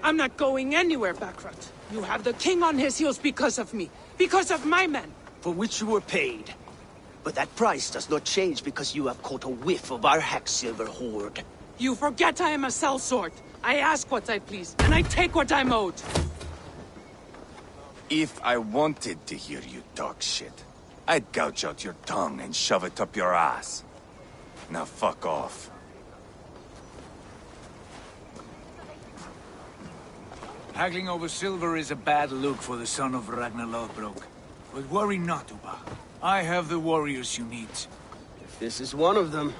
I'm not going anywhere, Backrot. You have the king on his heels because of me. Because of my men. For which you were paid. But that price does not change because you have caught a whiff of our Hacksilver hoard. You forget I am a sellsword. I ask what I please, and I take what I'm owed. If I wanted to hear you talk shit, I'd gouge out your tongue and shove it up your ass. Now fuck off. Haggling over silver is a bad look for the son of Ragnar Lothbrok. But worry not, Uba. I have the warriors you need. If this is one of them,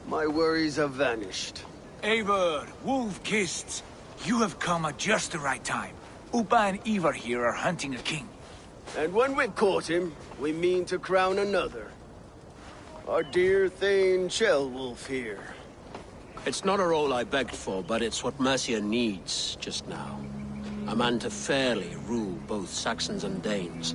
my worries have vanished. Eivor, Wolf-Kissed, you have come at just the right time. Uba and Ivar here are hunting a king. And when we've caught him, we mean to crown another. Our dear Thane Ceolwulf here. It's not a role I begged for, but it's what Mercia needs just now. A man to fairly rule both Saxons and Danes.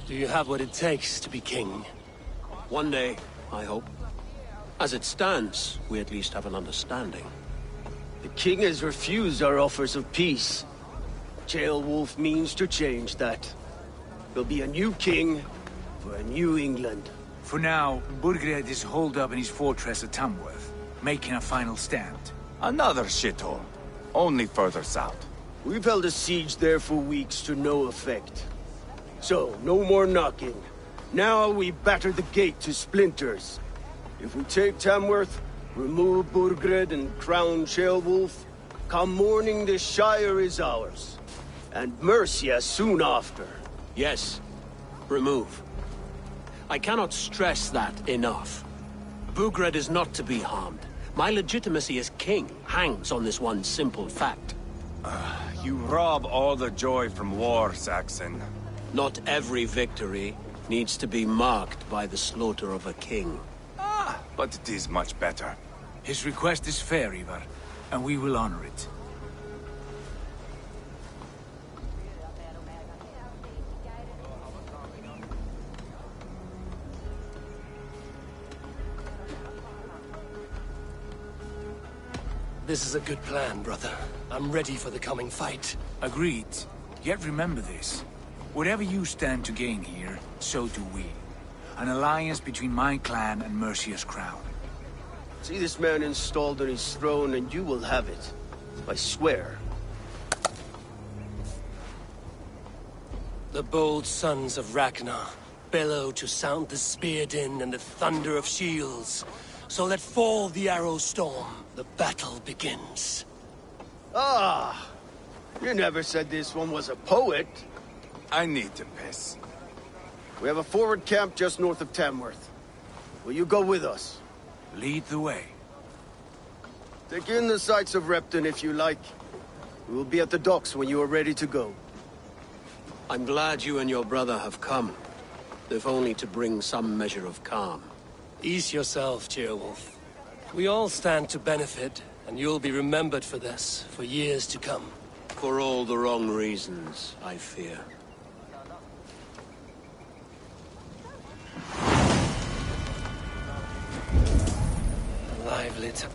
Do you have what it takes to be king? One day, I hope. As it stands, we at least have an understanding. The king has refused our offers of peace. Ceolwulf means to change that. There'll be a new king for a new England. For now, Burgred is holed up in his fortress at Tamworth, making a final stand. Another shithole. Only further south. We've held a siege there for weeks to no effect. So, no more knocking. Now we batter the gate to splinters. If we take Tamworth, remove Burgred and crown Ceolwulf, come morning the Shire is ours. And Mercia soon after. Yes, remove. I cannot stress that enough. Burgred is not to be harmed. My legitimacy as king hangs on this one simple fact. You rob all the joy from war, Saxon. Not every victory needs to be marked by the slaughter of a king. But it is much better. His request is fair, Ivar, and we will honor it. This is a good plan, brother. I'm ready for the coming fight. Agreed. Yet remember this. Whatever you stand to gain here, so do we. An alliance between my clan and Mercia's crown. See this man installed on his throne and you will have it. I swear. The bold sons of Ragnar bellow to sound the spear din and the thunder of shields. So let fall the arrow storm. The battle begins. Ah! You never said this one was a poet. I need to piss. We have a forward camp just north of Tamworth. Will you go with us? Lead the way. Take in the sights of Repton if you like. We will be at the docks when you are ready to go. I'm glad you and your brother have come, if only to bring some measure of calm. Ease yourself, Ceolwulf. We all stand to benefit, and you'll be remembered for this, for years to come. For all the wrong reasons, I fear. Lively to...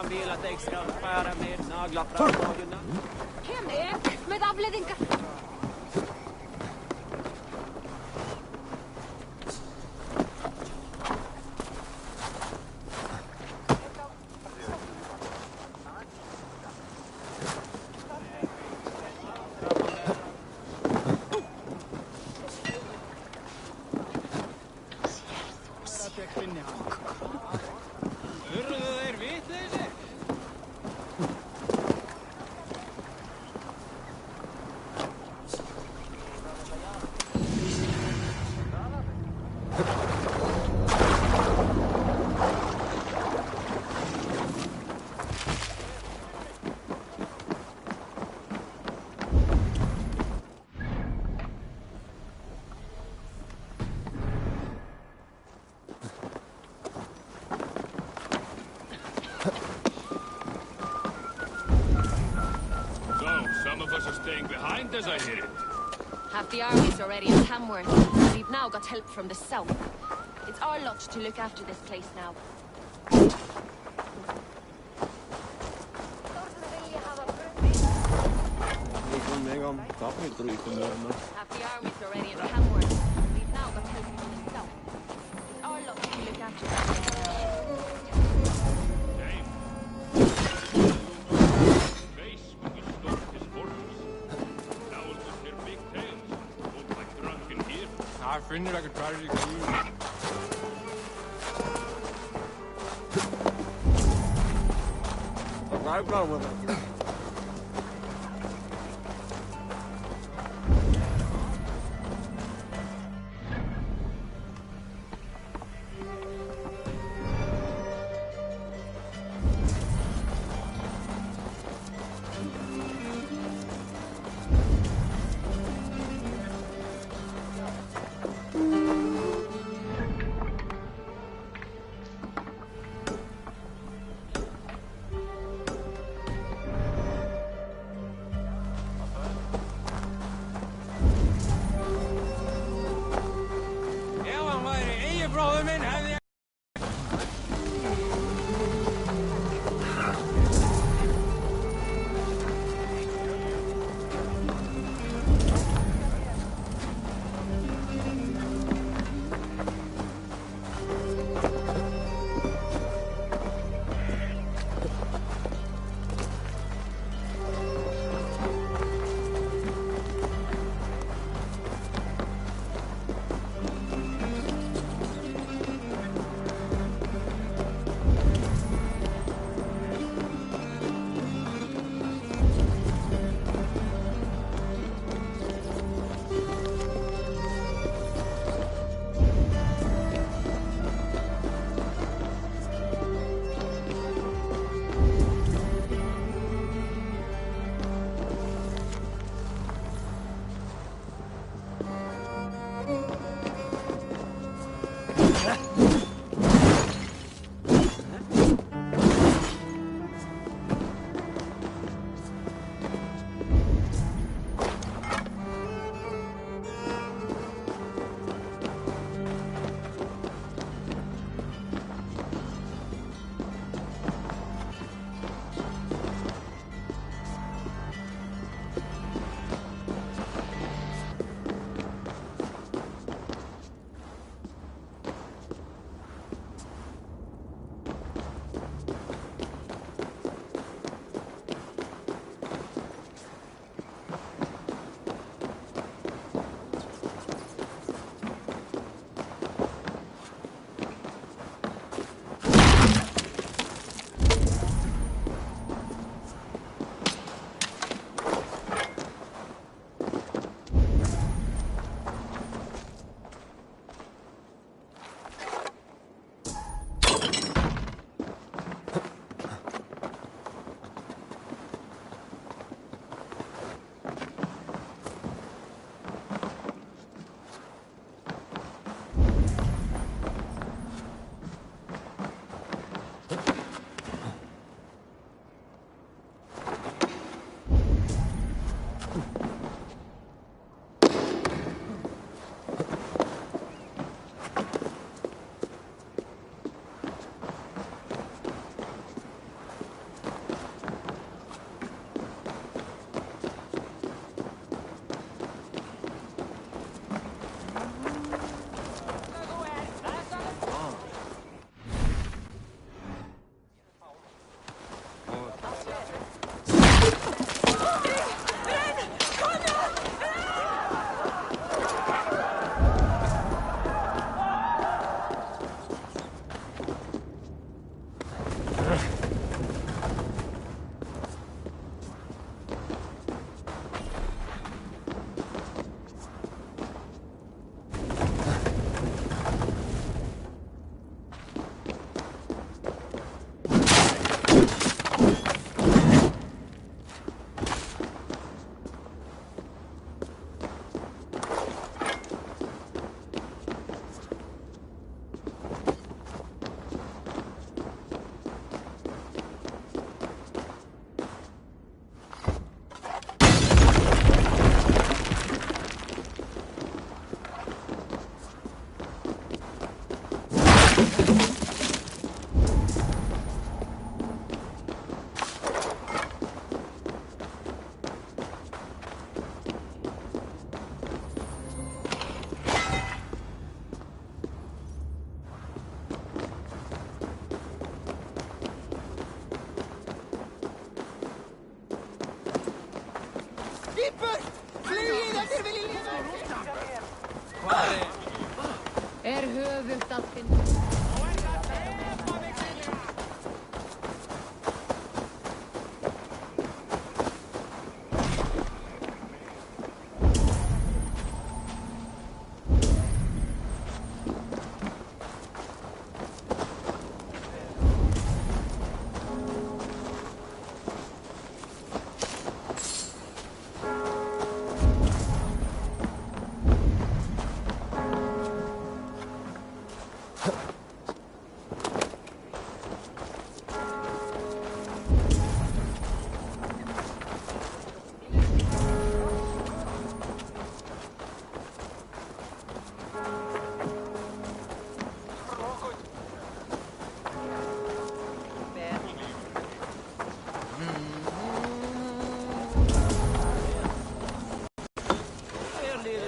Han vill att jag ska skära med naglar fram ögonen. Hvem med avledningar? As I hear it. Half the army's already in Tamworth. We've now got help from the south. It's our lot to look after this place now. Half the army's already in Tamworth. We've now got help from the south. It's our lot to look after this place now. I figured I could try to do. Right on with it.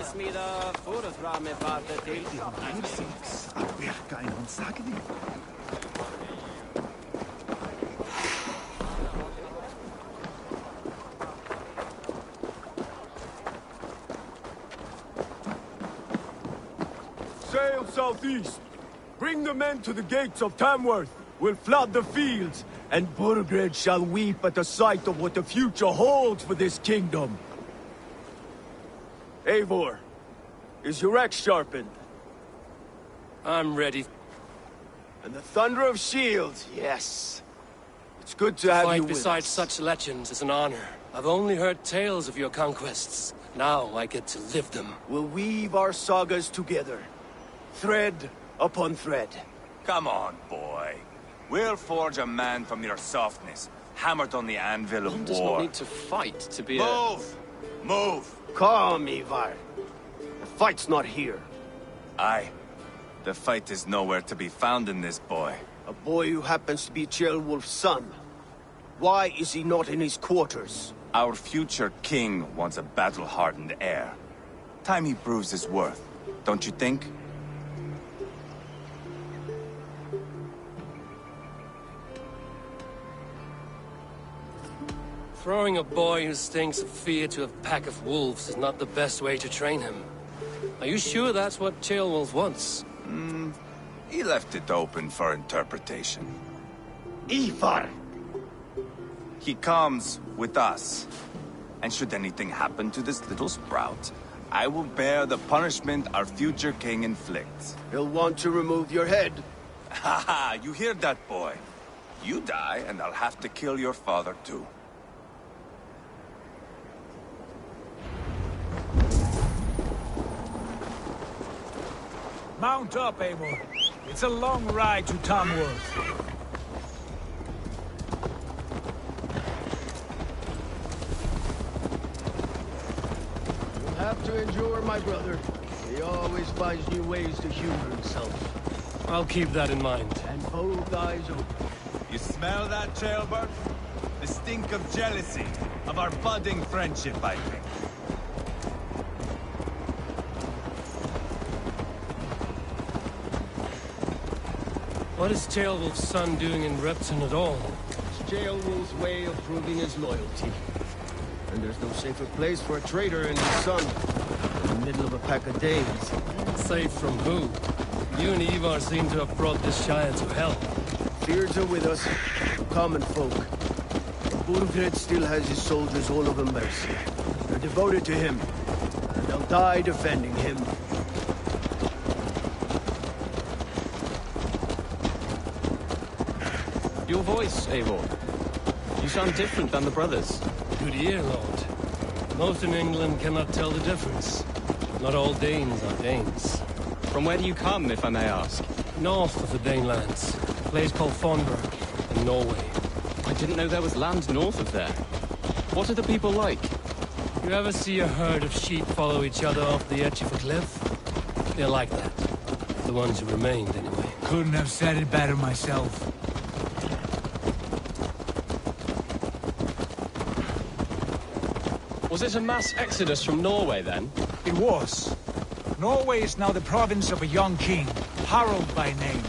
smida foder fram med fartet till. Verka en ontsagning. Sail southeast. Bring the men to the gates of Tamworth. We'll flood the fields, and Burgred shall weep at the sight of what the future holds for this kingdom. Eivor, is your axe sharpened? I'm ready. And the thunder of shields, yes. It's good to have you Fight with beside us. such legends is an honor. I've only heard tales of your conquests. Now I get to live them. We'll weave our sagas together, thread upon thread. Come on, boy. We'll forge a man from your softness, hammered on the anvil of One does war. not need to fight to be Move! Move! Calm, Ivar. The fight's not here. Aye. The fight is nowhere to be found in this boy. A boy who happens to be Ceolwulf's son. Why is he not in his quarters? Our future king wants a battle-hardened heir. Time he proves his worth, don't you think? Throwing a boy who stinks of fear to a pack of wolves is not the best way to train him. Are you sure that's what Ceolwulf wants? He left it open for interpretation. Ivar! He comes with us. And should anything happen to this little sprout, I will bear the punishment our future king inflicts. He'll want to remove your head. Haha, you hear that, boy? You die, and I'll have to kill your father, too. Mount up, Eivor. It's a long ride to Tamworth. You'll have to endure, my brother. He always finds new ways to humor himself. I'll keep that in mind. And both eyes open. You smell that, Jailbird? The stink of jealousy, of our budding friendship, I think. What is Ceolwulf's son doing in Repton at all? It's Ceolwulf's way of proving his loyalty. And there's no safer place for a traitor and his son. In the middle of a pack of Danes. Safe from who? You and Ivar seem to have brought this Shire to hell. Fears are with us, common folk. Burgred still has his soldiers all over Mercia. They're devoted to him, and they'll die defending him. Your voice, Eivor. You sound different than the brothers. Good ear, Lord. Most in England cannot tell the difference. Not all Danes are Danes. From where do you come, if I may ask? North of the Danelands. A place called Fonberg, in Norway. I didn't know there was land north of there. What are the people like? You ever see a herd of sheep follow each other off the edge of a cliff? They're like that. The ones who remained, anyway. Couldn't have said it better myself. Was it a mass exodus from Norway, then? It was. Norway is now the province of a young king, Harald by name.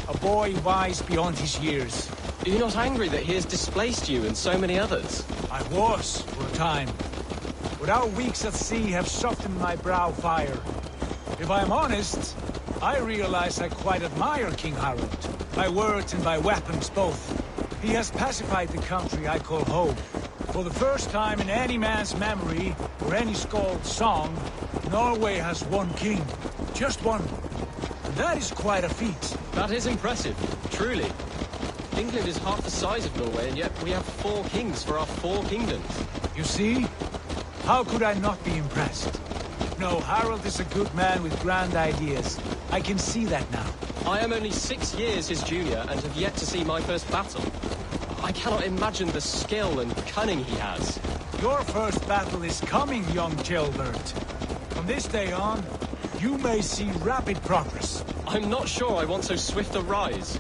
A boy wise beyond his years. Are you not angry that he has displaced you and so many others? I was, for a time. But our weeks at sea have softened my brow fire. If I'm honest, I realize I quite admire King Harald. By words and by weapons both. He has pacified the country I call home. For the first time in any man's memory, or any skald's song, Norway has one king. Just one. And that is quite a feat. That is impressive, truly. England is half the size of Norway, and yet we have 4 kings for our 4 kingdoms. You see? How could I not be impressed? No, Harald is a good man with grand ideas. I can see that now. I am only 6 years his junior, and have yet to see my first battle. I cannot imagine the skill and cunning he has. Your first battle is coming, young Ceolbert. From this day on, you may see rapid progress. I'm not sure I want so swift a rise.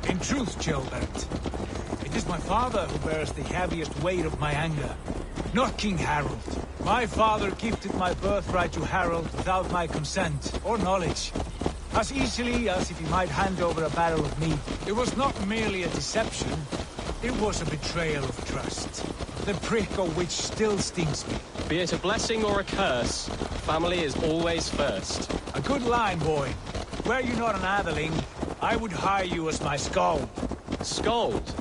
In truth, Ceolbert, it 'Tis my father who bears the heaviest weight of my anger, not King Harold. My father gifted my birthright to Harold without my consent or knowledge. As easily as if he might hand over a barrel of meat. It was not merely a deception, it was a betrayal of trust. The prick of which still stings me. Be it a blessing or a curse, family is always first. A good line, boy. Were you not an atheling, I would hire you as my skald. Skald?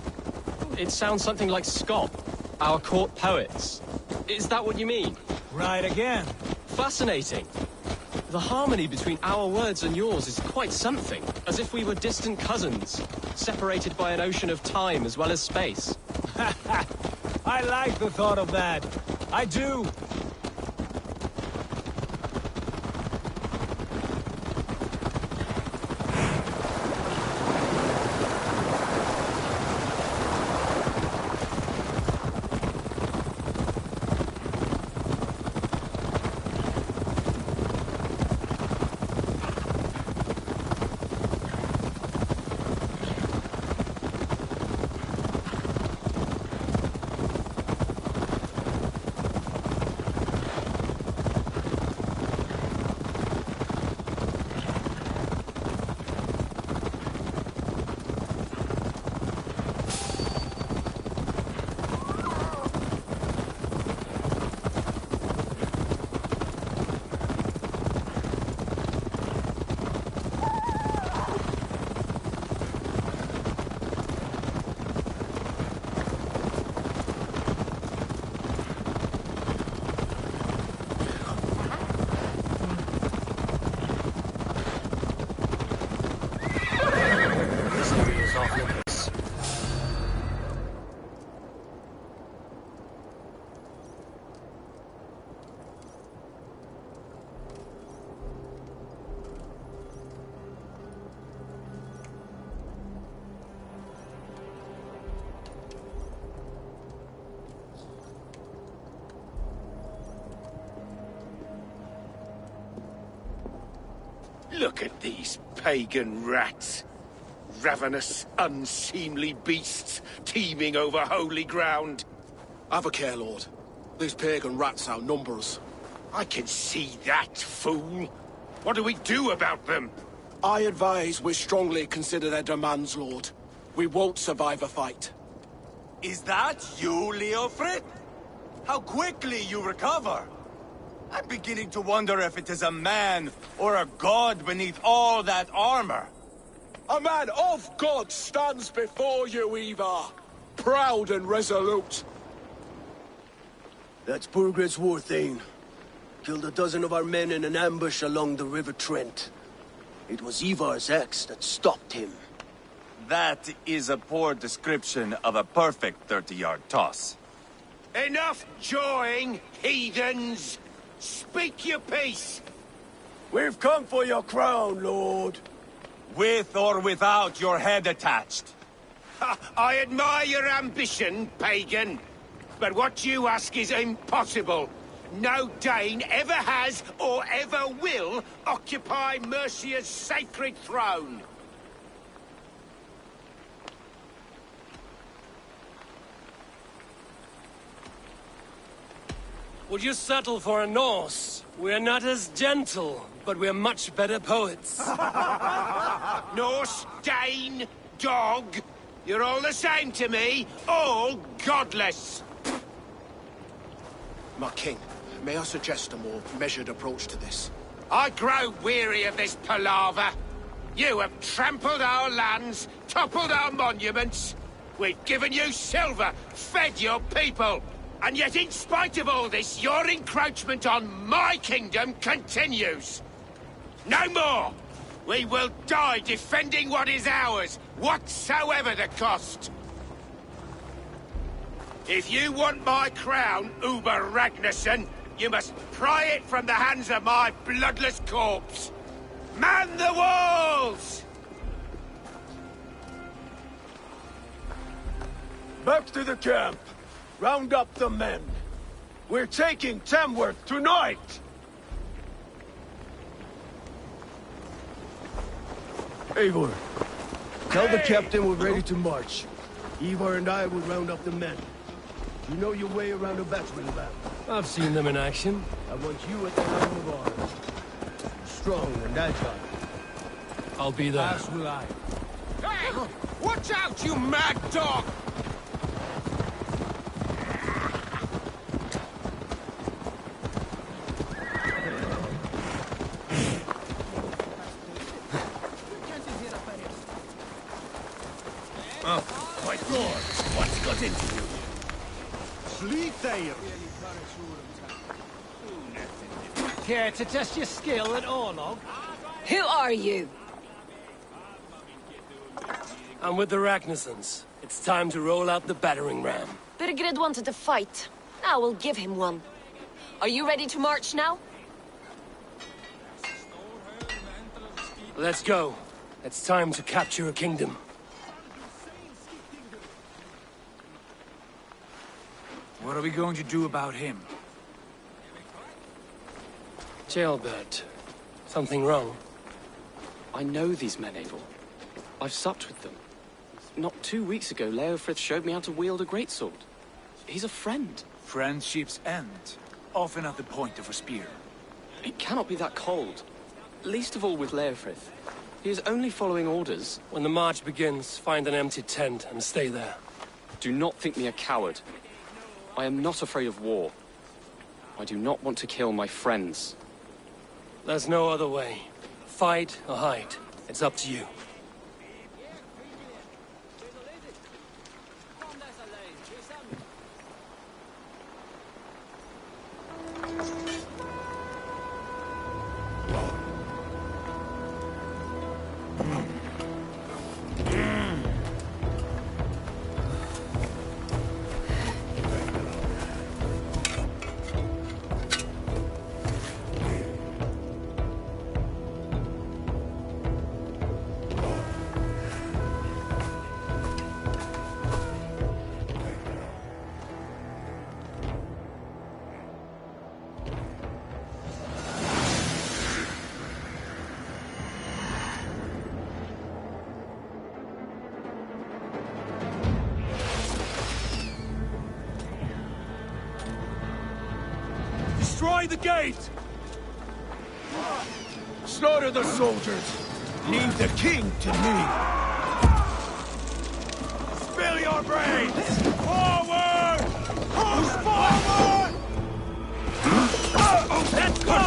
It sounds something like Scott, our court poets. Is that what you mean? Right again. Fascinating. The harmony between our words and yours is quite something. As if we were distant cousins, separated by an ocean of time as well as space. I like the thought of that. I do. Look at these pagan rats. Ravenous, unseemly beasts teeming over holy ground. Have a care, Lord. These pagan rats outnumber us. I can see that, fool. What do we do about them? I advise we strongly consider their demands, Lord. We won't survive a fight. Is that you, Leofrid? How quickly you recover! I'm beginning to wonder if it is a man or a god beneath all that armor. A man of God stands before you, Ivar. Proud and resolute. That's Burgred's war thane. Killed a dozen of our men in an ambush along the River Trent. It was Ivar's axe that stopped him. That is a poor description of a perfect 30-yard toss. Enough jawing, heathens! Speak your piece! We've come for your crown, Lord. With or without your head attached. I admire your ambition, pagan. But what you ask is impossible. No Dane ever has or ever will occupy Mercia's sacred throne. Would you settle for a Norse? We're not as gentle, but we're much better poets. Norse, Dane, dog. You're all the same to me. All godless. My king, may I suggest a more measured approach to this? I grow weary of this palaver. You have trampled our lands, toppled our monuments. We've given you silver, fed your people. And yet, in spite of all this, your encroachment on my kingdom continues. No more! We will die defending what is ours, whatsoever the cost. If you want my crown, Uber Ragnarsson, you must pry it from the hands of my bloodless corpse. Man the walls! Back to the camp. Round up the men. We're taking Tamworth tonight! Eivor, tell the captain we're ready to march. Ivar and I will round up the men. You know your way around a battering ram. I've seen them in action. I want you at the helm of ours. Strong and agile. I'll be there. As will I. Hey! Watch out, you mad dog! Oh, my God! What's got into you? Sleep there! Care to test your skill at Orlog? Who are you? I'm with the Ragnarsons. It's time to roll out the battering ram. Birgrid wanted to fight. Now we'll give him one. Are you ready to march now? Let's go. It's time to capture a kingdom. What are we going to do about him? Jailbird. Something wrong? I know these men, Abel. I've supped with them. Not 2 weeks ago, Leofrith showed me how to wield a greatsword. He's a friend. Friendships end, often at the point of a spear. It cannot be that cold. Least of all with Leofrith. He is only following orders. When the march begins, find an empty tent and stay there. Do not think me a coward. I am not afraid of war. I do not want to kill my friends. There's no other way. Fight or hide. It's up to you. Destroy the gate! Slaughter the soldiers! Leave the king to me! Spill your brains! Forward! Push forward! Let's go!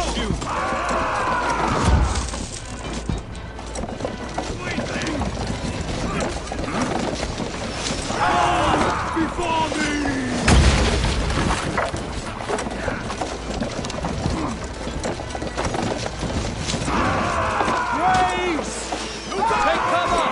Before me! Take cover!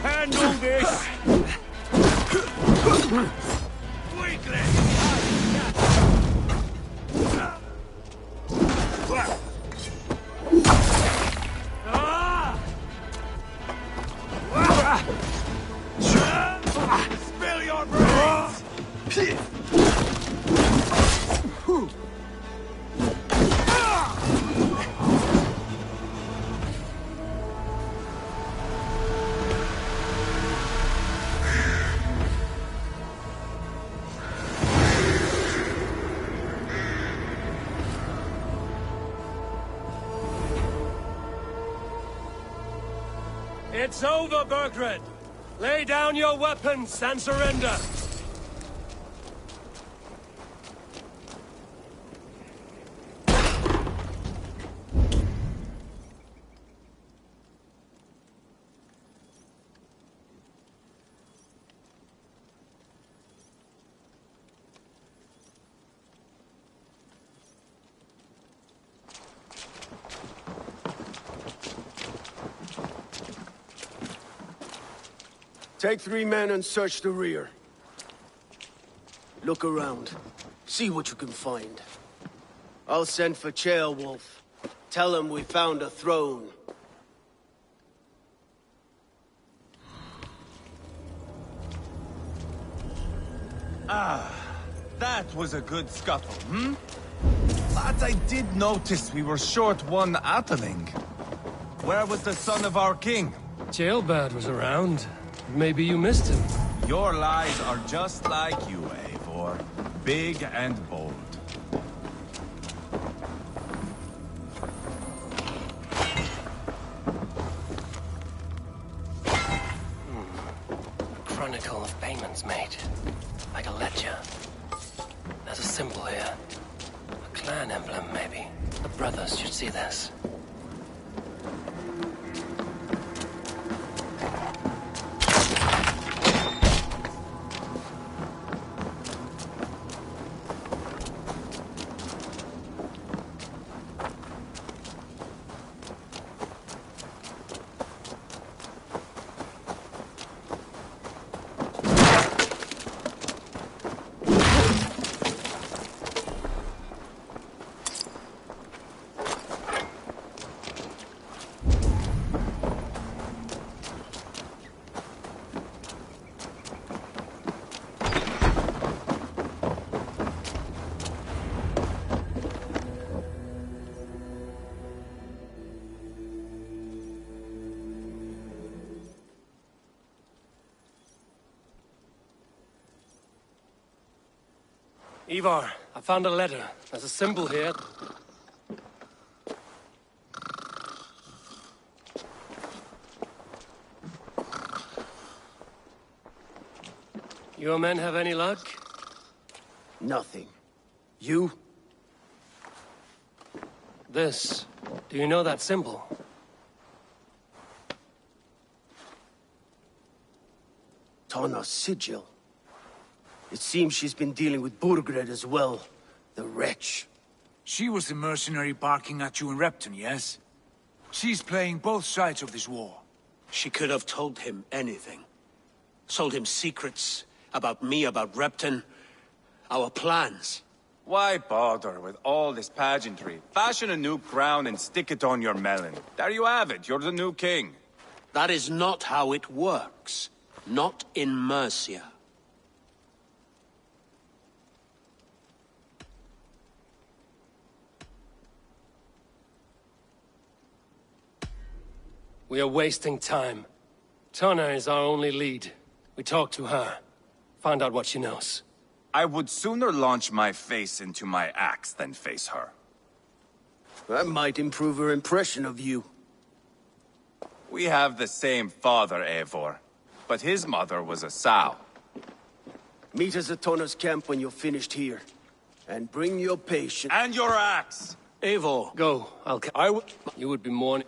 handle this? Spill your brains! It's over, Burgred! Lay down your weapons and surrender! Take 3 men and search the rear. Look around. See what you can find. I'll send for Ceolwulf. Tell him we found a throne. That was a good scuttle, hmm? But I did notice we were short one Atheling. Where was the son of our king? Ceolbad was around. Maybe you missed him. Your lies are just like you, Eivor. Big and bold. Chronicle of payments made. Like a ledger. There's a symbol here. A clan emblem, maybe. The brothers should see this. Ivar, I found a letter. There's a symbol here. Your men have any luck? Nothing. You? This. Do you know that symbol? Tana's sigil. It seems she's been dealing with Burgred as well. The wretch. She was the mercenary barking at you in Repton, yes? She's playing both sides of this war. She could have told him anything. Sold him secrets about me, about Repton, our plans. Why bother with all this pageantry? Fashion a new crown and stick it on your melon. There you have it, you're the new king. That is not how it works. Not in Mercia. We are wasting time. Tana is our only lead. We talk to her. Find out what she knows. I would sooner launch my face into my axe than face her. That might improve her impression of you. We have the same father, Eivor. But his mother was a sow. Meet us at Tana's camp when you're finished here. And bring your patient... And your axe! Eivor. Go. You would be more...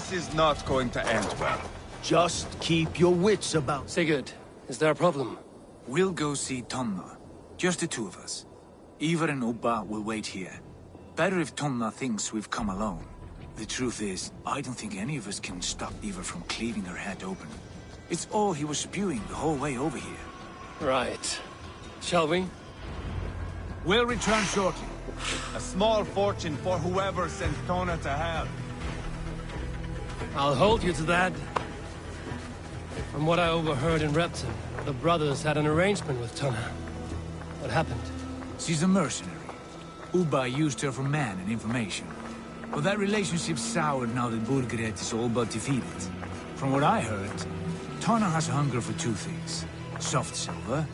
This is not going to end well. Just keep your wits about. Sigurd, is there a problem? We'll go see Tonna. Just the two of us. Ivar and Ubba will wait here. Better if Tonna thinks we've come alone. The truth is, I don't think any of us can stop Ivar from cleaving her head open. It's all he was spewing the whole way over here. Right. Shall we? We'll return shortly. A small fortune for whoever sent Tonna to hell. I'll hold you to that. From what I overheard in Repton, the brothers had an arrangement with Tonna. What happened? She's a mercenary. Ubba used her for man and information. But that relationship soured now that Burgred is all but defeated. From what I heard, Tana has hunger for two things. Soft silver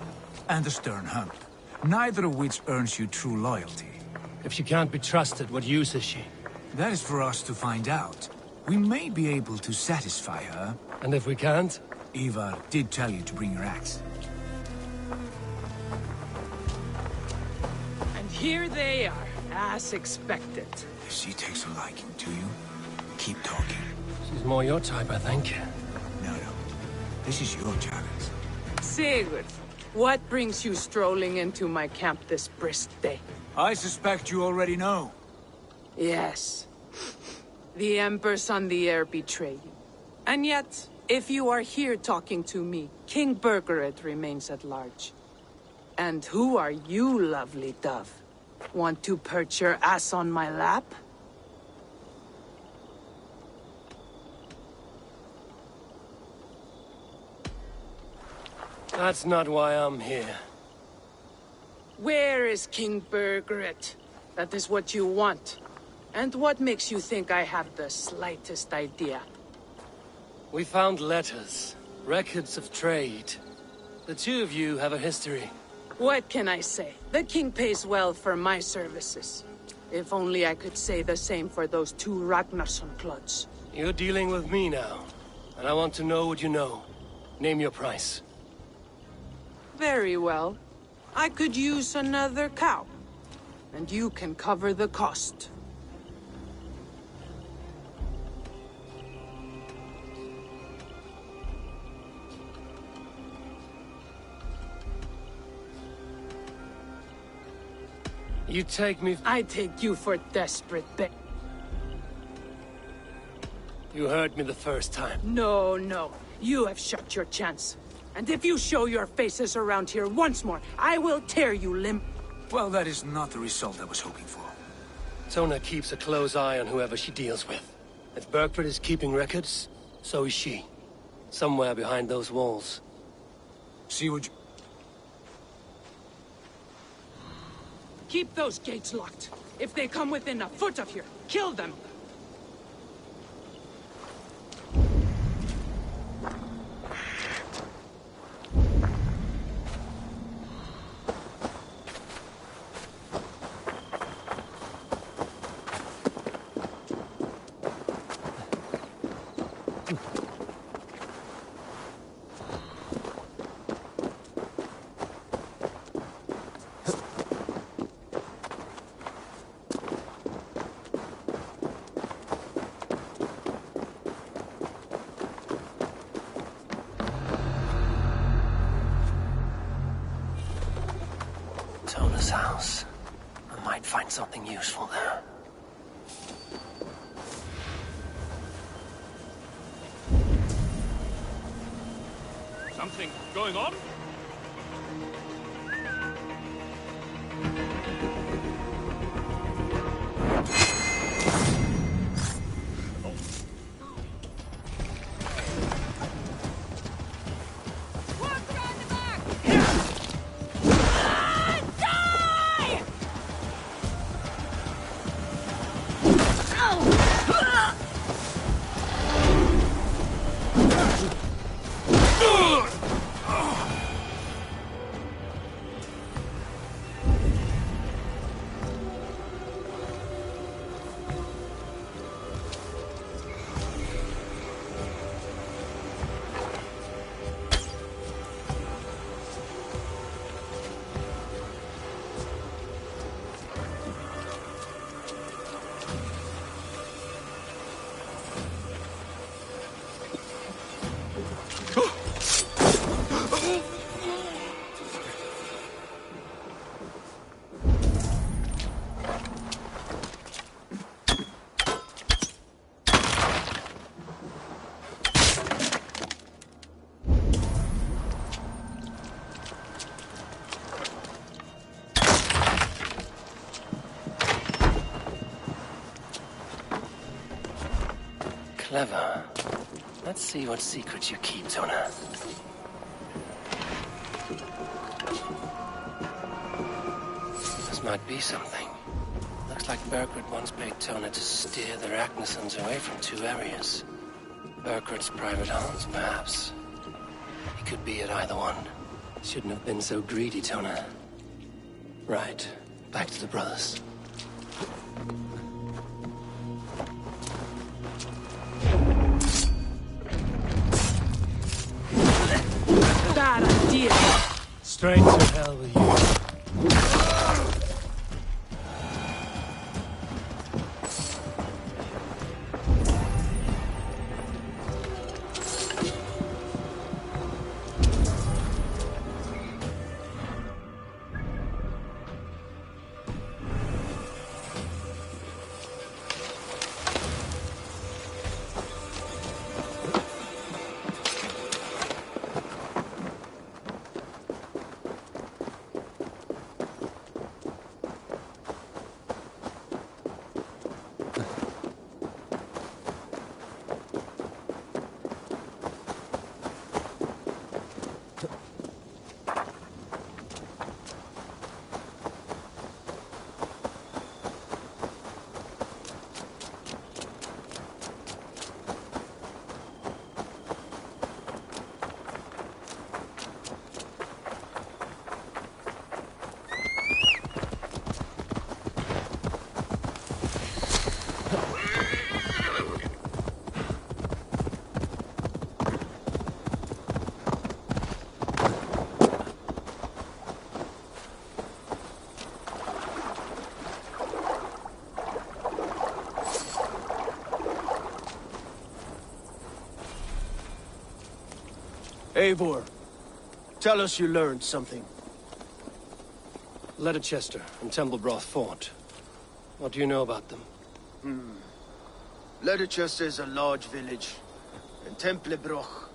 and a stern hump. Neither of which earns you true loyalty. If she can't be trusted, what use is she? That is for us to find out. We may be able to satisfy her. And if we can't? Ivar did tell you to bring your axe. And here they are, as expected. If she takes a liking to you, keep talking. She's more your type, I think. No. This is your challenge. Sigurd, what brings you strolling into my camp this brisk day? I suspect you already know. Yes. The Emperor's on the air betrayed you. And yet, if you are here talking to me, King Birgered remains at large. And who are you, lovely dove? Want to perch your ass on my lap? That's not why I'm here. Where is King Birgered? That is what you want. And what makes you think I have the slightest idea? We found letters, records of trade. The two of you have a history. What can I say? The king pays well for my services. If only I could say the same for those two Ragnarsson clods. You're dealing with me now, and I want to know what you know. Name your price. Very well. I could use another cow. And you can cover the cost. You take me... I take you for desperate bait. You heard me the first time. No. You have shot your chance. And if you show your faces around here once more, I will tear you limb. Well, that is not the result I was hoping for. Tona keeps a close eye on whoever she deals with. If Bergford is keeping records, so is she. Somewhere behind those walls. See what you... Keep those gates locked. If they come within a foot of here, kill them. Tona's house. I might find something useful there. Something going on? Clever. Let's see what secrets you keep, Tona. This might be something. Looks like Bergred once paid Tona to steer the Ragnarssons away from two areas. Bergred's private homes, perhaps. He could be at either one. Shouldn't have been so greedy, Tona. Right. Back to the brothers. Bad idea. Straight to hell with you. Eivor, tell us you learned something. Leicester and Templebroth fought. What do you know about them? Leicester is a large village, and Templebroch,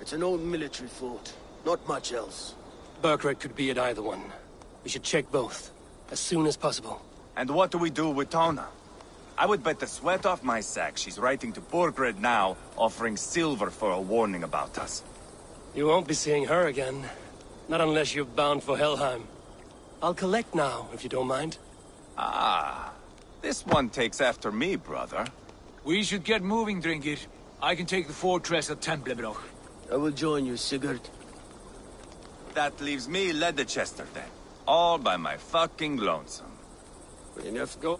it's an old military fort. Not much else. Burkred could be at either one. We should check both, as soon as possible. And what do we do with Tona? I would bet the sweat off my sack she's writing to Burkred now, offering silver for a warning about us. You won't be seeing her again. Not unless you're bound for Helheim. I'll collect now, if you don't mind. Ah, this one takes after me, brother. We should get moving, Dringir. I can take the fortress at Templebroch. I will join you, Sigurd. That leaves me Leicester then. All by my fucking lonesome. Enough go.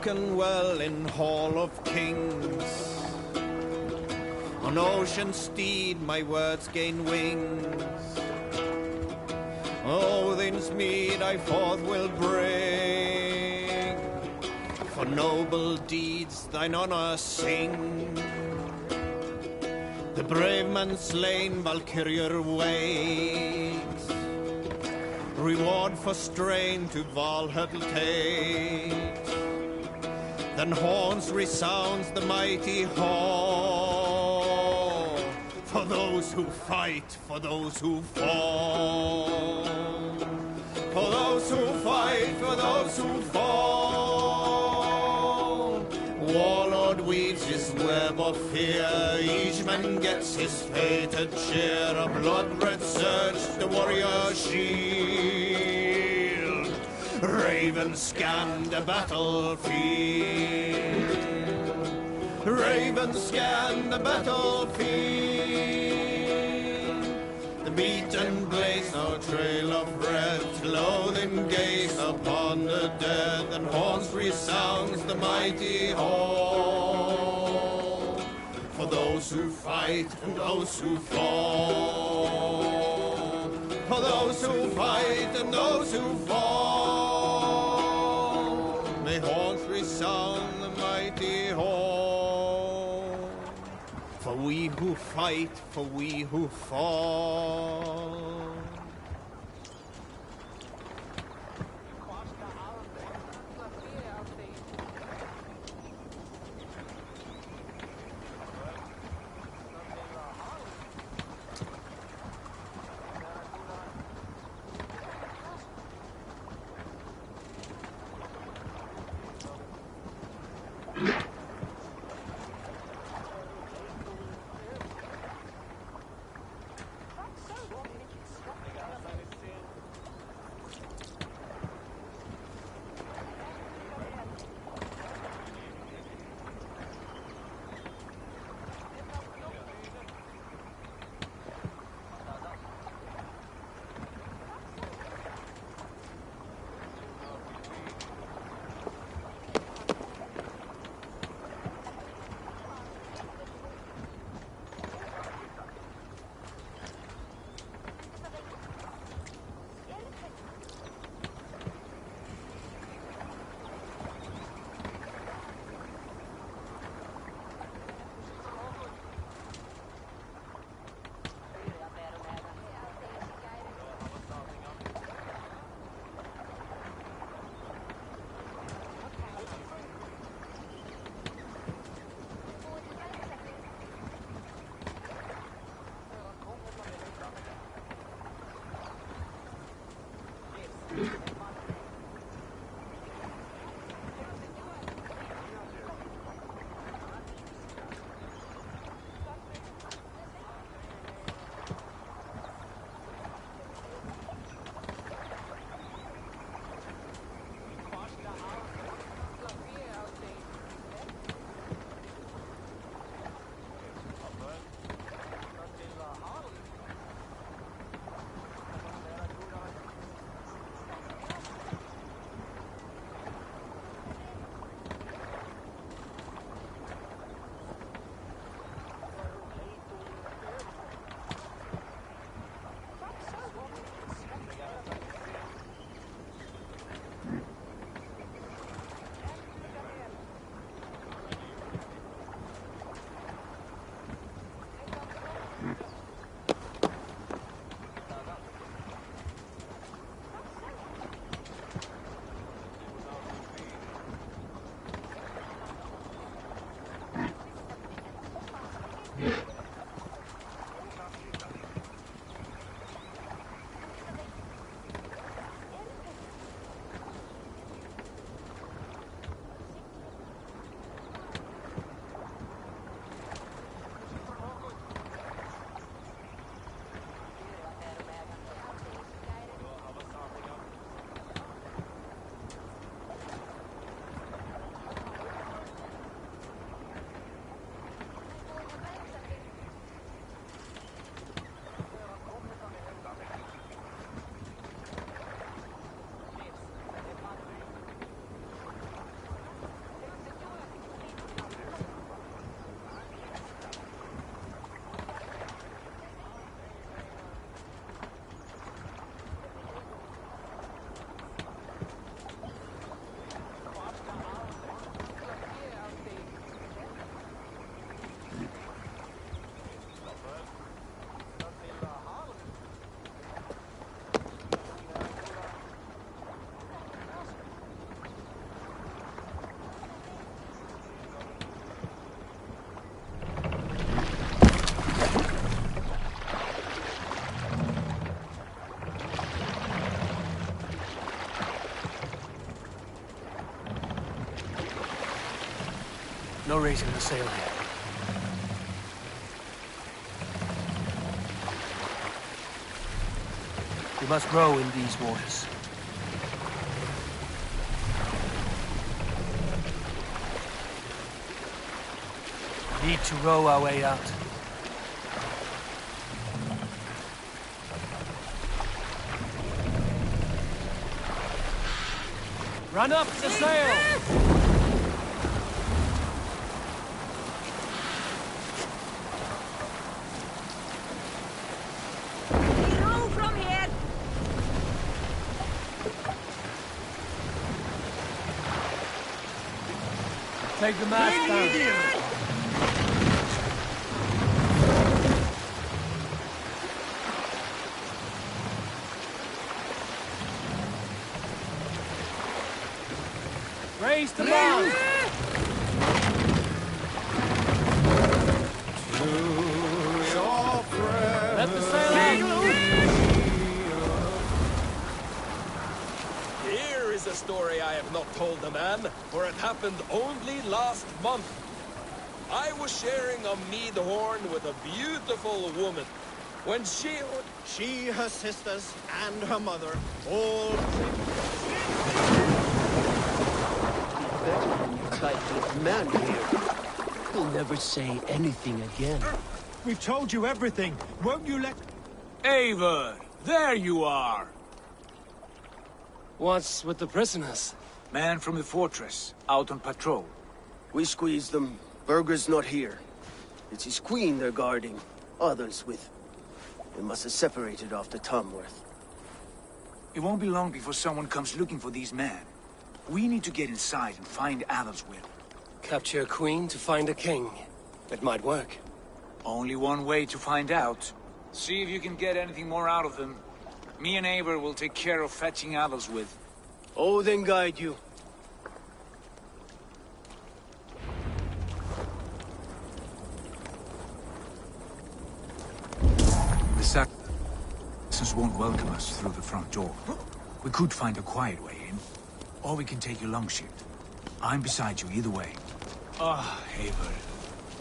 spoken well in Hall of Kings. On ocean steed my words gain wings. Odin's mead I forth will bring. For noble deeds thine honor sing. The brave man slain Valkyrie waits. Reward for strain to Valhalla takes. Then horns resounds the mighty hall. For those who fight, for those who fall. For those who fight, for those who fall. Warlord weaves his web of fear. Each man gets his fated share. A blood-red surge, the warrior shield. Ravens scan the battlefield. Ravens scan the battlefield. The beaten blaze, no trail of red. Loathing gaze upon the dead. And horns resounds the mighty hall. For those who fight and those who fall. For those who fight and those who fall. May horns resound the mighty hall. For we who fight, for we who fall. No raising the sail here. We must row in these waters. We need to row our way out. Run up the sail! Take the mast down. Raise the mast. Let the sail out. Here is a story I have not told a man, for it happened only last month. I was sharing a mead horn with a beautiful woman. When she, her sisters, and her mother, all... Tight man here. He'll never say anything again. We've told you everything. Won't you let... Eivor! There you are! What's with the prisoners? Man from the fortress, out on patrol. We squeezed them. Berger's not here. It's his queen they're guarding. Others with... They must have separated after Tamworth. It won't be long before someone comes looking for these men. We need to get inside and find Adelswil. Capture a queen to find a king. It might work. Only one way to find out. See if you can get anything more out of them. Me and Eivor will take care of fetching Adelswil. Odin guide you. The Saxons won't welcome us through the front door. We could find a quiet way in, or we can take your longshift. I'm beside you either way. Ah, Eivor.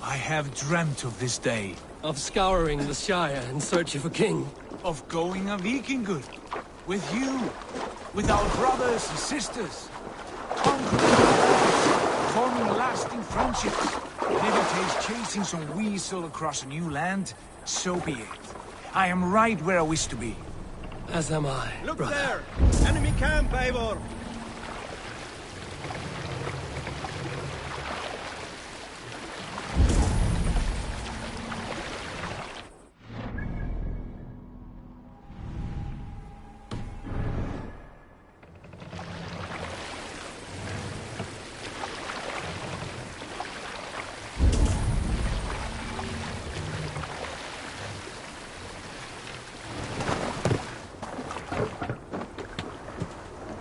I have dreamt of this day. Of scouring the Shire in search of a king. Of going a Vikingur. With you. With our brothers and sisters. Conquering forming lasting friendships. And if it takes chasing some weasel across a new land, so be it. I am right where I wish to be. As am I, Look brother. there! Enemy camp, Eivor!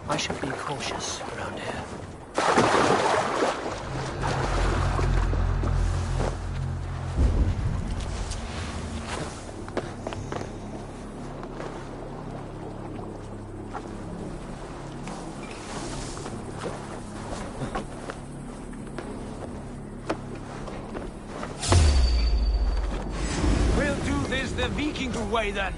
I should be cautious around here. We'll do this the Vikingur way then.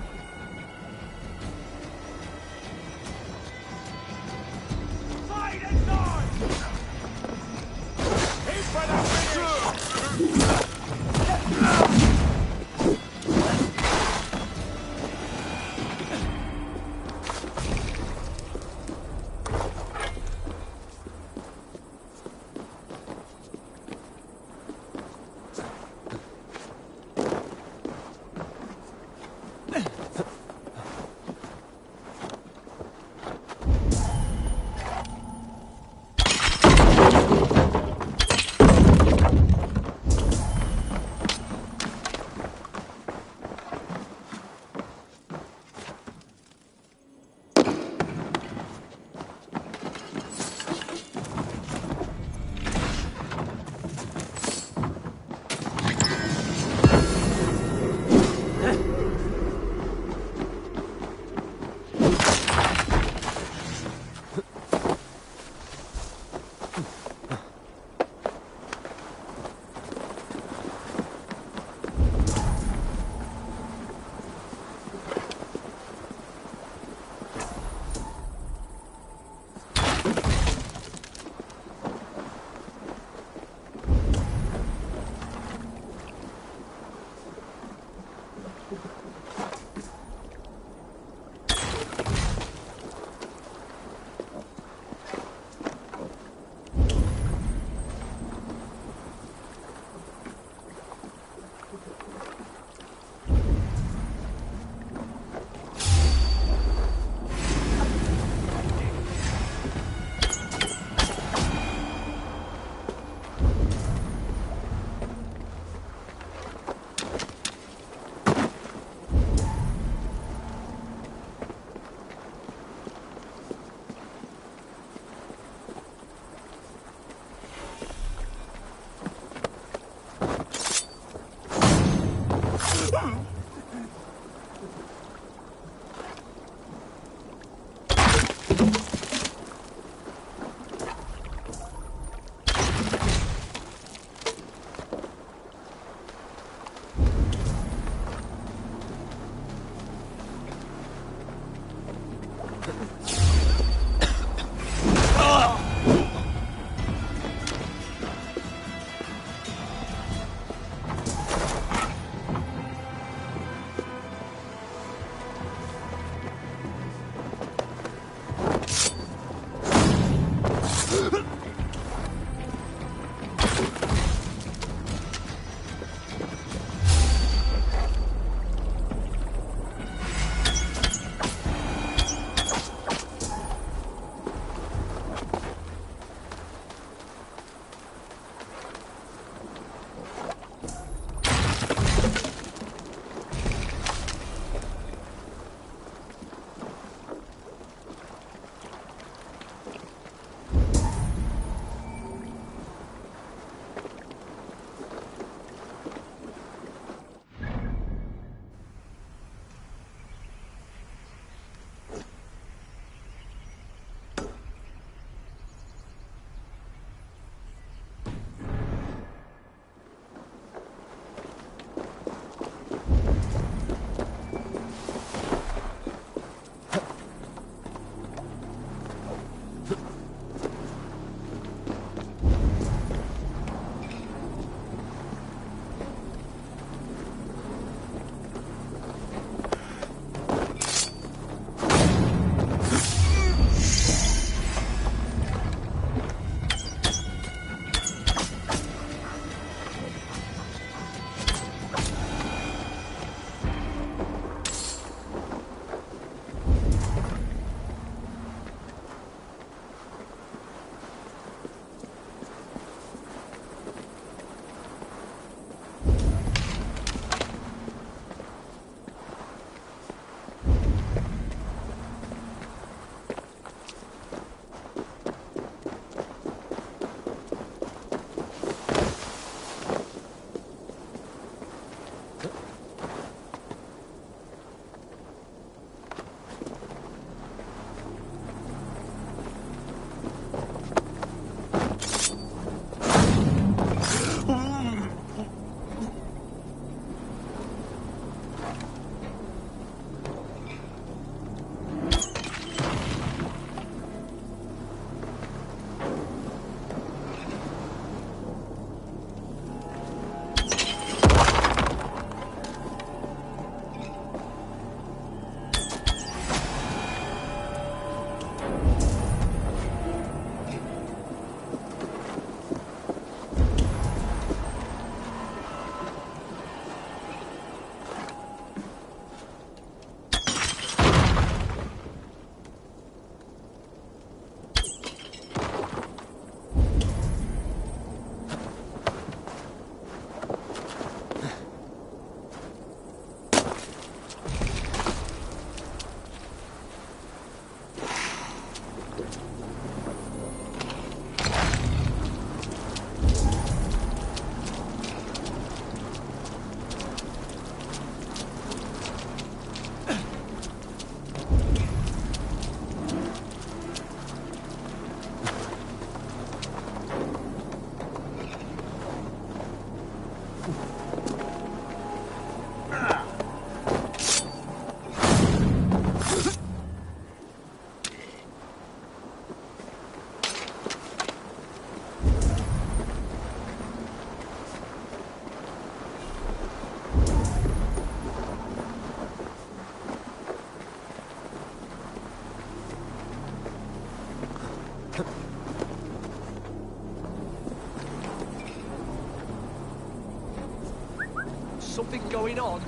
Something going on?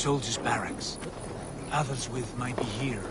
soldiers' barracks. Athelswith might be here.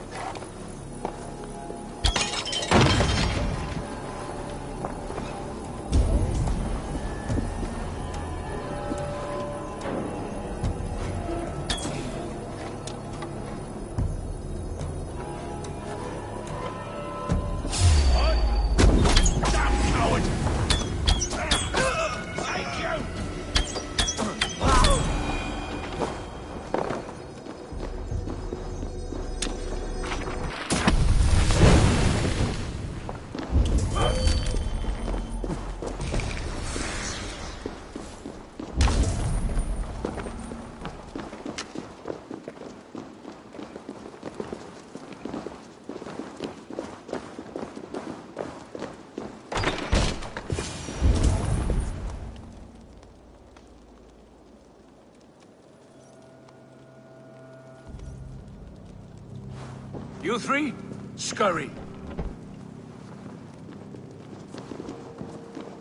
You three, scurry.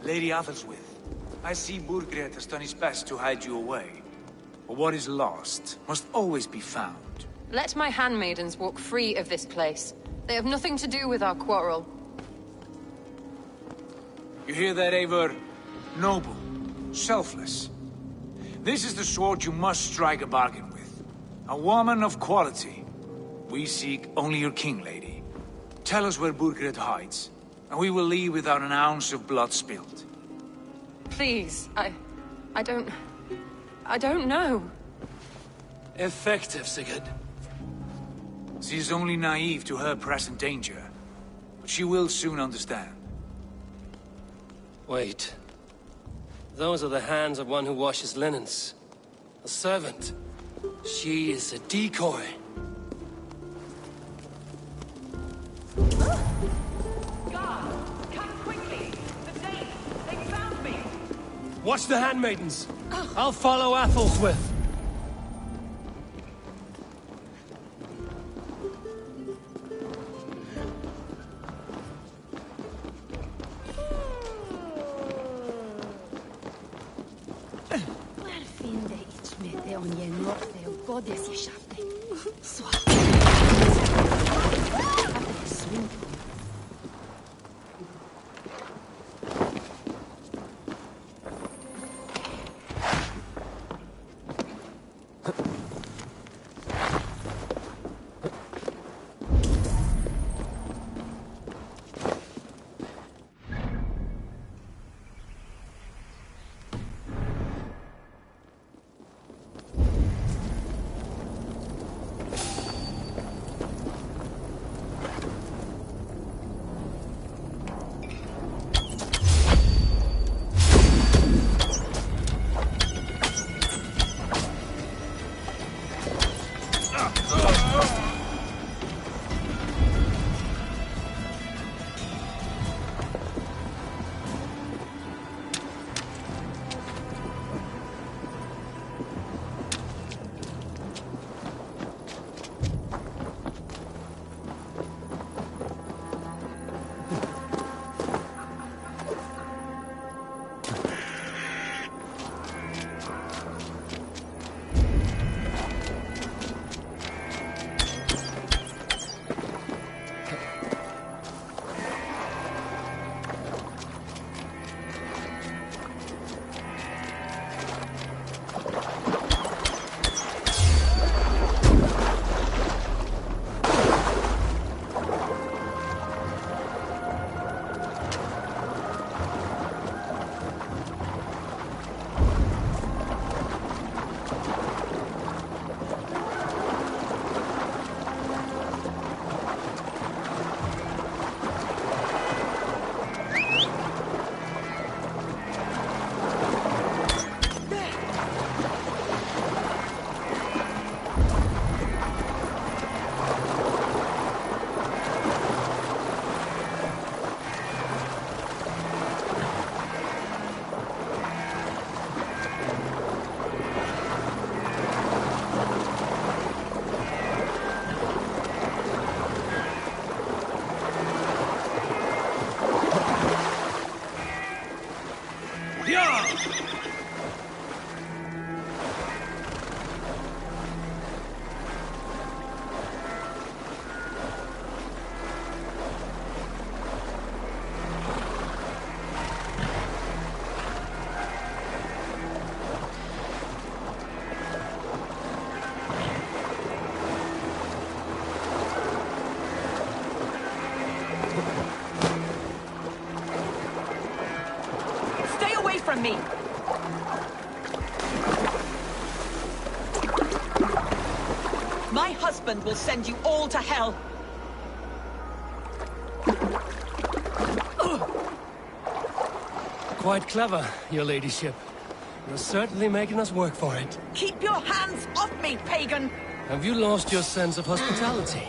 Lady Athelswith, I see Burgred has done his best to hide you away. But what is lost must always be found. Let my handmaidens walk free of this place. They have nothing to do with our quarrel. You hear that, Eivor? Noble, selfless. This is the sword you must strike a bargain with. A woman of quality. We seek only your king, lady. Tell us where Burgred hides, and we will leave without an ounce of blood spilled. Please, I don't know. Effective, Sigurd. She is only naive to her present danger, but she will soon understand. Wait. Those are the hands of one who washes linens. A servant. She is a decoy. Watch the handmaidens. I'll follow Athelswith. Waar vind iets met de on je nog veel goddess je schafte? Zwaar. me. My husband will send you all to hell. Quite clever, your ladyship. You're certainly making us work for it. Keep your hands off me, pagan! Have you lost your sense of hospitality?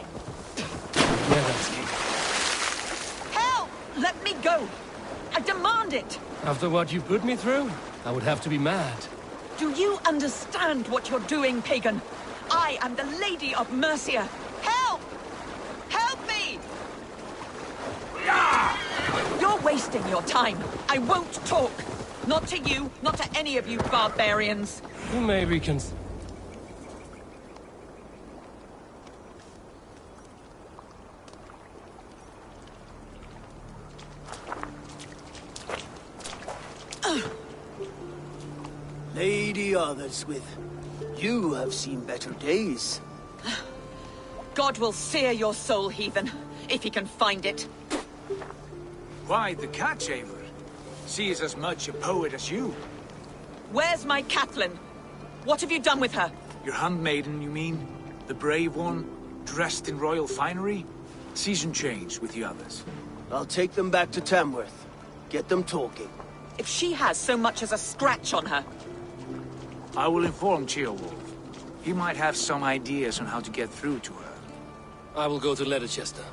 Help! Let me go! I demand it! After what you put me through, I would have to be mad. Do you understand what you're doing, pagan? I am the Lady of Mercia. Help! Help me! You're wasting your time. I won't talk. Not to you, not to any of you barbarians. You may reconsider. Lady Otherswith, you have seen better days. God will sear your soul, heathen, if he can find it. Why, the cat shaver? She is as much a poet as you. Where's my Catelyn? What have you done with her? Your handmaiden, you mean? The brave one, dressed in royal finery? Season change with the others. I'll take them back to Tamworth. Get them talking. If she has so much as a scratch on her... I will inform Ceolwulf. He might have some ideas on how to get through to her. I will go to Leicester.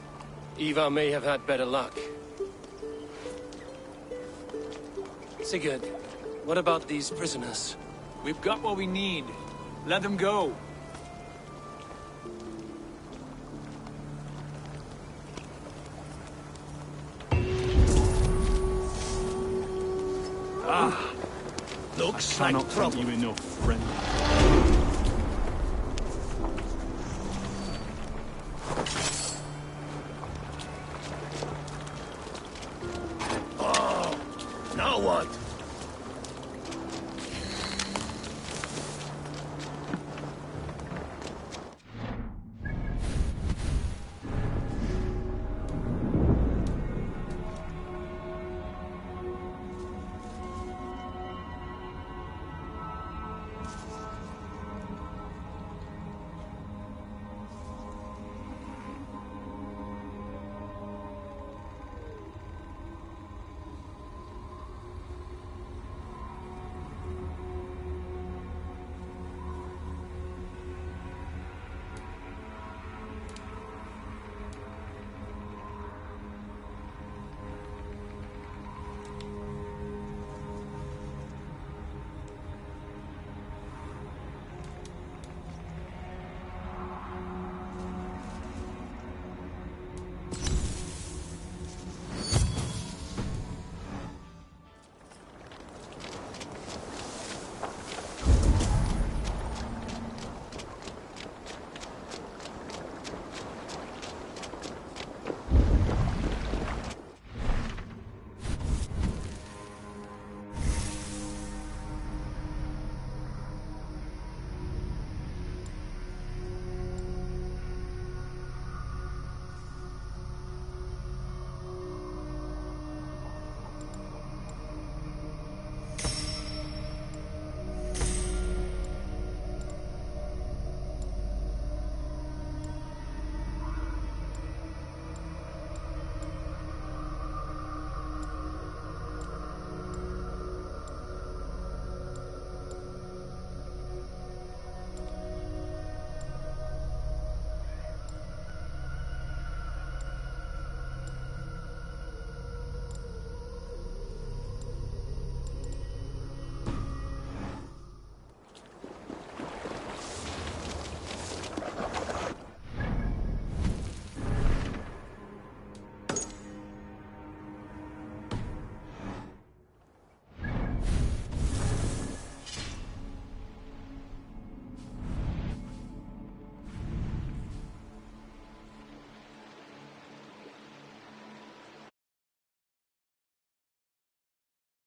Eva may have had better luck. Sigurd, what about these prisoners? We've got what we need. Let them go. Looks like trouble. You enough, friend.